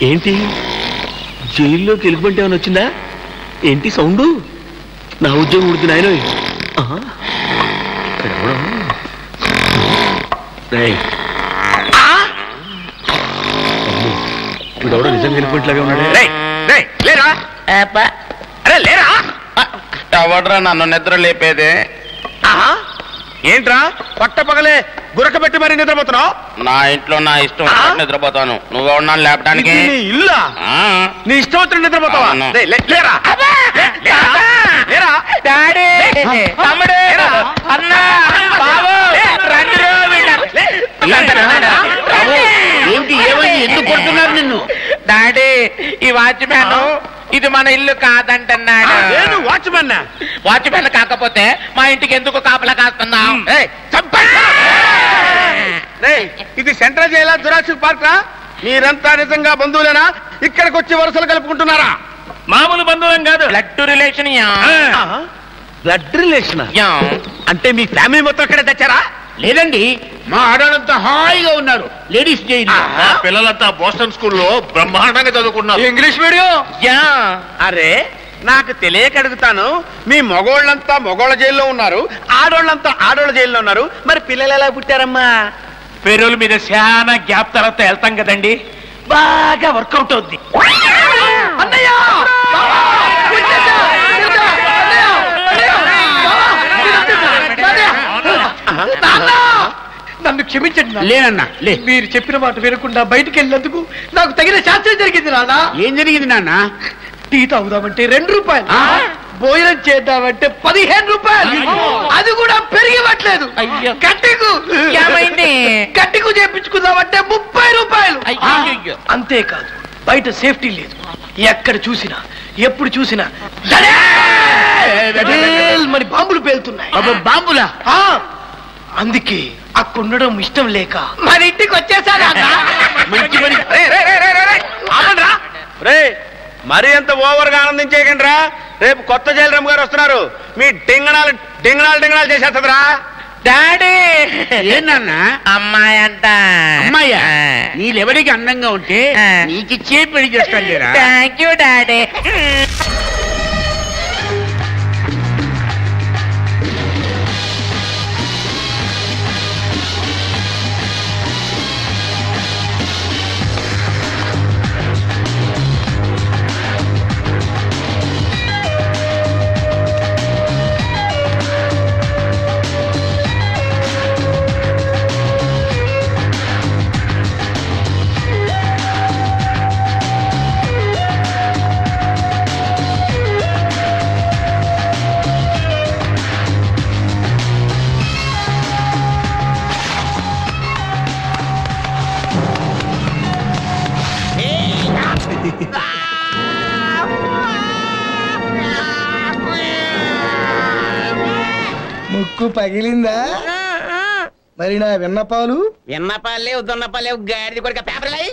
ఏంటి జైల్లోకి ఎలుగుబంటి ఏమైనా వచ్చిందా? ఏంటి సౌండు? నా ఉద్యోగం ఉడుతుంది ఆయన. వీడెవడో నిజంగా ఎలుగుబంటిలాగా ఉన్నాడే. లేరా? అరే లేరా? ఎవడ్రా నన్ను నిద్ర లేపేదే? ఏంట్రా పట్ట పగలే గురక పెట్టి మరి నిద్రపోతున్నావు? నా ఇంట్లో నా ఇష్టం నిద్రపోతాను. నువ్వెవడా లేపడానికి? ఇల్లా? నీ ఇష్టం వచ్చిన నిద్రపోతావా? లేరా? ఏంటి ఏమైంది? ఎందుకు కొడుతున్నారు నిన్ను? డాడీ ఈ వాచ్మ్యాన్ ఇది మన ఇల్లు కాదంటున్నాడు. వాచ్మెన్? వాచ్మ్యాన్ కాకపోతే మా ఇంటికి ఎందుకు కాపలా కాస్తున్నావు? ఇది సెంట్రల్ జైలా జురాసిక్ పార్క్ రా? మీరంతా నిజంగా బంధువులేనా? ఇక్కడికి వచ్చి వరుసలు కలుపుకుంటున్నారా? మామూలు బంధువులం కాదు, బ్లడ్ రిలేషన్. బ్లడ్ రిలేషన్ అంటే మీ ఫ్యామిలీ మొత్తం ఇక్కడే తెచ్చారా? లేదండి, మా ఆడవాళ్ళంతా హాయిగా ఉన్నారు లేడీస్ జైలు. పిల్లలంతా బోస్టన్ స్కూల్లో బ్రహ్మాండంగా చదువుకున్నారు. English medium? అరే నాకు తెలియక అడుగుతాను, మీ మగోళ్ళంతా మగోళ్ళ జైల్లో ఉన్నారు, ఆడోళ్ళంతా ఆడోళ్ళ జైల్లో ఉన్నారు, మరి పిల్లలు ఎలా పుట్టారమ్మా? పెరోల్ మీద చాలా గ్యాప్ తర్వాత వెళ్తాం కదండి, బాగా వర్కౌట్ అవుద్ది. నన్ను క్షమించండి. లేనన్నా లే, మీరు చెప్పిన మాట వినకుండా బయటికి వెళ్ళినందుకు నాకు తగిన శాస్త్రం జరిగింది నాన్న. ఏం జరిగింది నాన్న? టీ తాగుదామంటే 2 రూపాయలు, భోజనం చేద్దామంటే 15 రూపాయలు, అది కూడా పెరిగివ్వట్లేదు. కట్టికు చేపించుకుందామంటే 30 రూపాయలు. అంతేకాదు బయట సేఫ్టీ లేదు, ఎక్కడ చూసినా ఎప్పుడు చూసినా మరి బాంబులు పేలుతున్నాయి. బాంబులా? అందుకే అక్కడ ఉండడం ఇష్టం లేక మన ఇంటికి వచ్చేసాను. మంచి పని. రే మరి అంత ఓవర్ గా ఆనందించేయకండి రా, రేపు కొత్త జైలరామ్ గారు వస్తున్నారు, మీ డింగణాలు డింగణాలు డింగణాలు చేసేస్తుందిరా. డాడీ ఏంటన్నా? అమ్మాయి అంట. అమ్మాయ్యా? నీళ్ళెవరికి అందంగా ఉంటే నీకిచ్చే పెళ్లి చేస్తాను లేరా? Thank you daddy. ముక్కు పగిలిందా? మరి నా విన్నపాలు? విన్నపాలు లేవు, దున్నపాలు లేవు, గాడిది కొడుక పేపర్ లై.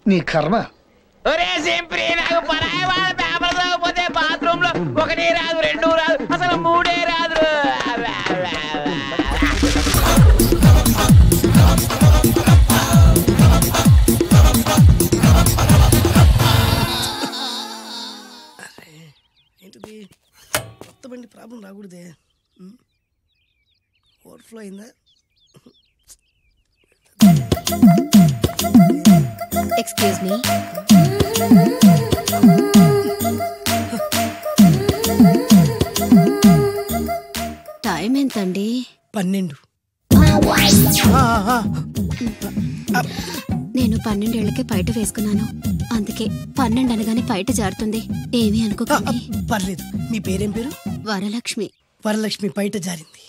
నీ కర్మ. ఒరే సింప్రి, నాకు పరాయి వాళ్ళ పేపర్ చదవకపోతే బాత్రూమ్ లో 1 రాదు 2 రాదు అసలు 3 రాదు. ఏంటిది కొత్త బండి ప్రాబ్లం రాకూడదే. ఓవర్ఫ్లో అయిందా? ఎక్స్క్యూజ్ మీ, టైం ఎంతండి? 12. నేను 12 ఏళ్లకే పైట వేసుకున్నాను, అందుకే 12 అనగానే పైట జారుతుంది. ఏమీ అనుకోకండి. పర్లేదు. మీ పేరేం పేరు? వరలక్ష్మి. వరలక్ష్మి పైట జారింది.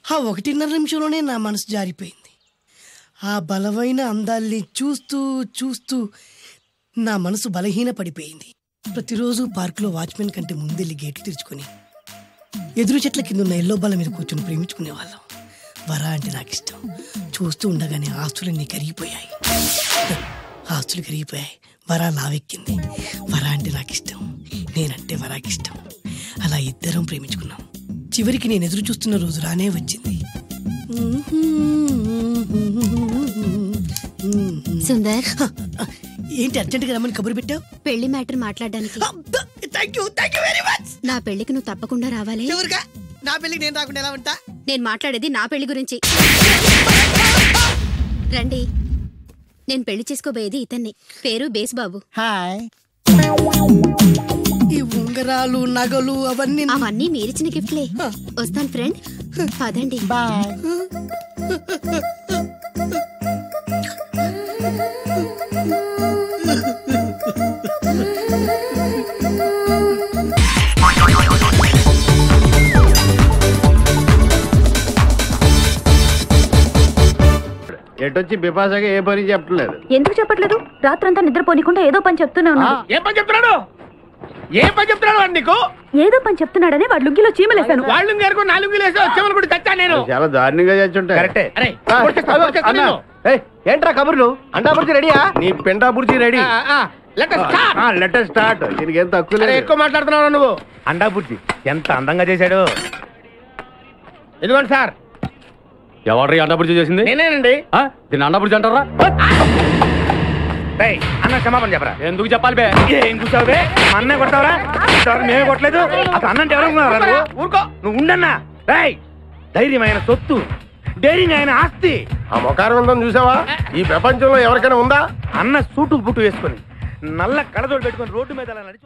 ఆ 1.5 నిమిషంలోనే నా మనసు జారిపోయింది. ఆ బలమైన అందాల్ని చూస్తూ చూస్తూ నా మనసు బలహీన పడిపోయింది. ప్రతిరోజు పార్కులో వాచ్మెన్ కంటే ముందెళ్ళి గేట్లు తెరుచుకొని ఎదురు చెట్ల కింద ఉన్న ఎల్లో బాల మీద కూర్చొని ప్రేమించుకునేవాళ్ళం. వర అంటే నాకు ఇష్టం. చూస్తూ ఉండగానే ఆస్తులన్నీ కరిగిపోయాయి. ఆస్తులు కరిగిపోయాయి, వర లావెక్కింది. వర అంటే నాకు ఇష్టం, నేనంటే వరాకి ఇష్టం. అలా ఇద్దరం ప్రేమించుకున్నాం. చివరికి నేను ఎదురు చూస్తున్న రోజు రానే వచ్చింది. సుందర్, ఏంటి అర్జెంట్గా రమ్మని కబురు పెట్టావు? పెళ్లి మ్యాటర్ మాట్లాడడానికి. Thank you very much. నా పెళ్లికి నువ్వు తప్పకుండా రావాలి. ఎవరుగా? నా పెళ్లికి నేను రాకుండా ఎలా ఉంటా? నేను మాట్లాడేది నా పెళ్లి గురించి. రండి, నేను పెళ్లి చేసుకోబోయేది ఇతన్ని. పేరు బేస్బాబు. హాయ్. ఈ ఉంగరాలు నగలు అవన్నీ మీరిచ్చిన గిఫ్ట్లే. వస్తాను ఫ్రెండ్, పదండి. బాయ్. ఎటొచ్చి బిపాసగా ఏ పని చెప్పట్లేదు. ఎందుకు చెప్పట్లేదు? రాత్రంతా నిద్రపోనికుండా ఏదో పని చెప్తూనే ఉన్నాడు. ఏం పని చెప్తున్నాడు? ఏం పని చెప్తున్నాడు వాడు నీకు? ఏదో పని చెప్తున్నాడని వాడు లుంగిలో చీమలేశాను. వాళ్ళు గారు 4 వేసి వచ్చేమని కూడా చచ్చా నేను. చాలా దారుణంగా చచ్చుంటాయి. కరెక్టే. అరే ఏంట్రా కబుర్లు? అండా బుర్జీ రెడీయా? నీ పెండా బుర్జీ రెడీ. Letter start. దీనికి ఏం తక్కువ లేదు. ఎక్కువ మాట్లాడుతున్నావు నువ్వు. అండా బుర్జీ ఎంత అందంగా చేశాడు. ఇదిగోండి సార్. ఎవరు అండాపుడి చేసింది? నేనేనండి. దీన్ని అండాపుడి అంటారా? అన్న క్షమాపణ చెప్పరా. ఎందుకు చెప్పాలి బే? ఏం కూర్చోవు బే? మా అన్నే కొడతావరా? మేమే కొట్టలేదు. అసలు అన్నంటే ఎవరు? ఊరుకో, నువ్వు ఉండన్నా. ధైర్యమైన సొత్తు, డైరింగ్ ఆయన ఆస్తి. ఆ మొకారం చూసావా? ఈ ప్రపంచంలో ఎవరికైనా ఉందా? అన్న సూటు బుట్టు వేసుకొని నల్ల కళ్ళజోడు పెట్టుకొని రోడ్డు మీద నడిచి